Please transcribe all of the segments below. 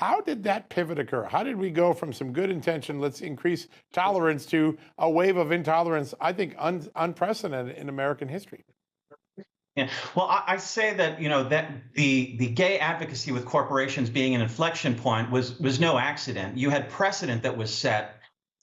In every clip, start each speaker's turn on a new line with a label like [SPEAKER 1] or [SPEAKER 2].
[SPEAKER 1] How did that pivot occur? How did we go from some good intention, let's increase tolerance, to a wave of intolerance, I think unprecedented in American history?
[SPEAKER 2] Yeah. Well, I say that that the gay advocacy with corporations being an inflection point was no accident. You had precedent that was set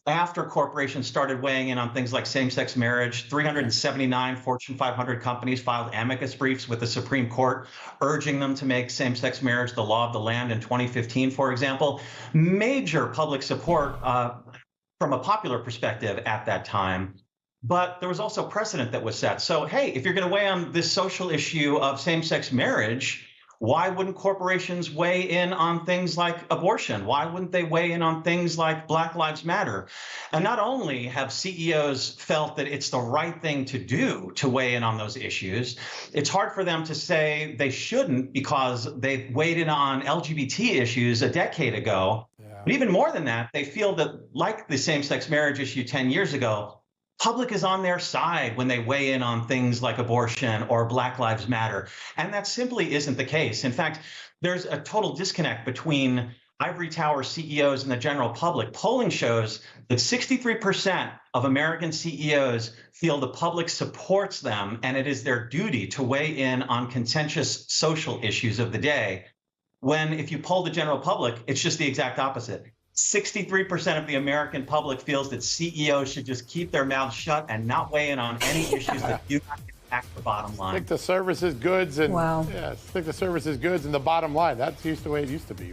[SPEAKER 2] after corporations started weighing in on things like same-sex marriage. 379 Fortune 500 companies filed amicus briefs with the Supreme Court urging them to make same-sex marriage the law of the land in 2015, for example. Major public support from a popular perspective at that time. But there was also precedent that was set. So, hey, if you're going to weigh on this social issue of same-sex marriage, why wouldn't corporations weigh in on things like abortion? Why wouldn't they weigh in on things like Black Lives Matter? And not only have CEOs felt that it's the right thing to do to weigh in on those issues, it's hard for them to say they shouldn't because they weighed in on LGBT issues a decade ago.
[SPEAKER 1] Yeah.
[SPEAKER 2] But even more than that, they feel that, like the same-sex marriage issue 10 years ago, public is on their side when they weigh in on things like abortion or Black Lives Matter. And that simply isn't the case. In fact, there's a total disconnect between ivory tower CEOs and the general public. Polling shows that 63% of American CEOs feel the public supports them and it is their duty to weigh in on contentious social issues of the day. When if you poll the general public, it's just the exact opposite. 63% of the American public feels that CEOs should just keep their mouths shut and not weigh in on any issues that do not impact the bottom line.
[SPEAKER 1] Stick to services, goods, and
[SPEAKER 3] Wow.
[SPEAKER 1] yeah, stick to services, goods, and the bottom line. That's the way it used to be.